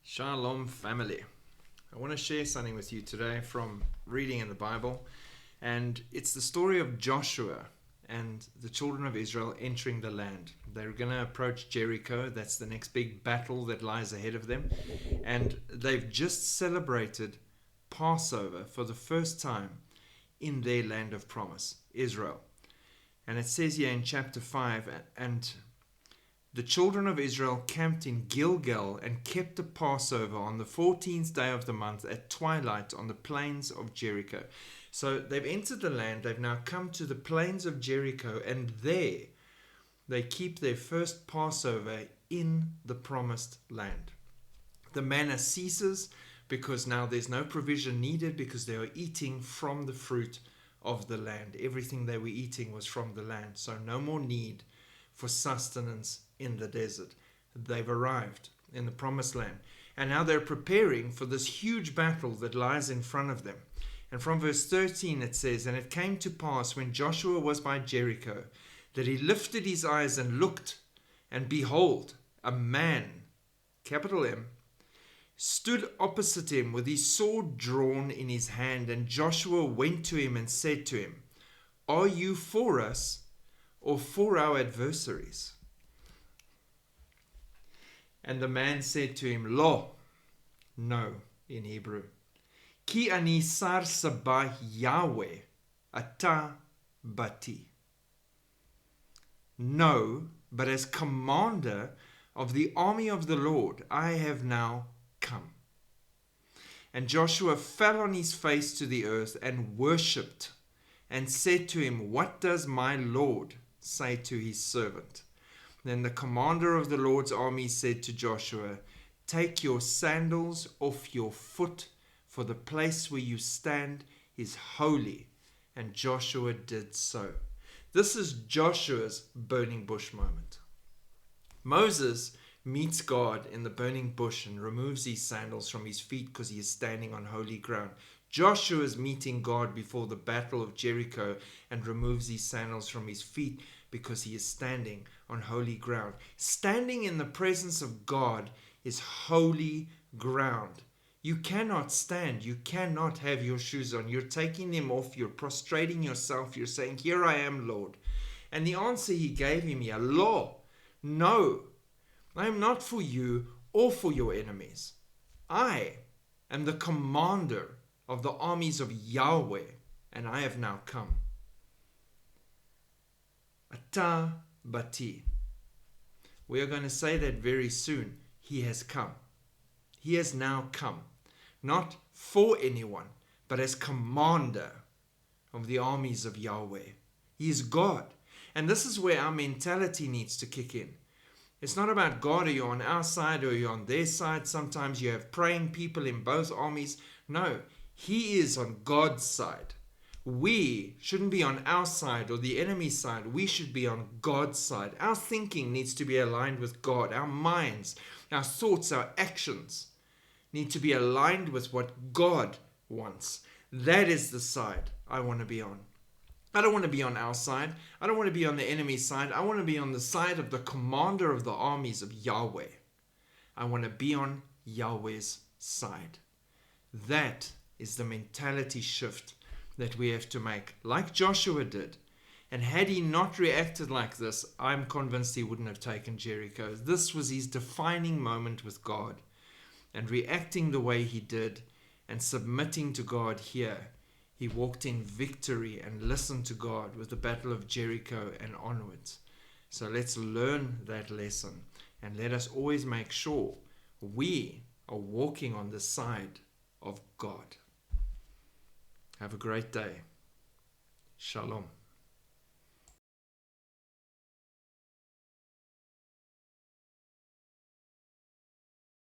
Shalom family. I want to share something with you today from reading in the Bible, and it's the story of Joshua and the children of Israel entering the land. They're going to approach Jericho. That's the next big battle that lies ahead of them, and they've just celebrated Passover for the first time in their land of promise, Israel. And it says here in chapter 5, and the children of Israel camped in Gilgal and kept the Passover on the 14th day of the month at twilight on the plains of Jericho. So they've entered the land, they've now come to the plains of Jericho, and there they keep their first Passover in the promised land. The manna ceases because now there's no provision needed because they are eating from the fruit of the land. Everything they were eating was from the land, so no more need for sustenance in the desert. They've arrived in the promised land, and now they're preparing for this huge battle that lies in front of them. And from verse 13 it says, "And it came to pass when Joshua was by Jericho that he lifted his eyes and looked, and behold, a man," capital M, "stood opposite him with his sword drawn in his hand. And Joshua went to him and said to him, 'Are you for us or for our adversaries?' And the man said to him, 'Lo,' no in Hebrew, 'Ki ani sar sabah Yahweh ata bati.' No, but as commander of the army of the Lord, I have now come." And Joshua fell on his face to the earth and worshipped, and said to him, "What does my Lord say to his servant?" Then the commander of the Lord's army said to Joshua, "Take your sandals off your foot, for the place where you stand is holy." And Joshua did so. This is Joshua's burning bush moment. Moses meets God in the burning bush and removes his sandals from his feet because he is standing on holy ground. Joshua is meeting God before the battle of Jericho and removes his sandals from his feet because he is standing on holy ground. Standing in the presence of God is holy ground. You cannot stand. You cannot have your shoes on. You're taking them off. You're prostrating yourself. You're saying, "Here I am, Lord." And the answer he gave him here, "Lo, no, I am not for you or for your enemies. I am the commander of the armies of Yahweh, and I have now come." Ata bati. We are going to say that very soon. He has come. He has now come. Not for anyone, but as commander of the armies of Yahweh. He is God. And this is where our mentality needs to kick in. It's not about God, are you on our side or are you on their side? Sometimes you have praying people in both armies. No, He is on God's side. We shouldn't be on our side or the enemy's side. We should be on God's side. Our thinking needs to be aligned with God. Our minds, our thoughts, our actions need to be aligned with what God wants. That is the side I want to be on. I don't want to be on our side. I don't want to be on the enemy's side. I want to be on the side of the commander of the armies of Yahweh. I want to be on Yahweh's side. That is the mentality shift that we have to make, like Joshua did. And had he not reacted like this, I'm convinced he wouldn't have taken Jericho. This was his defining moment with God. And reacting the way he did and submitting to God here, he walked in victory and listened to God with the battle of Jericho and onwards. So let's learn that lesson, and let us always make sure we are walking on the side of God. Have a great day. Shalom.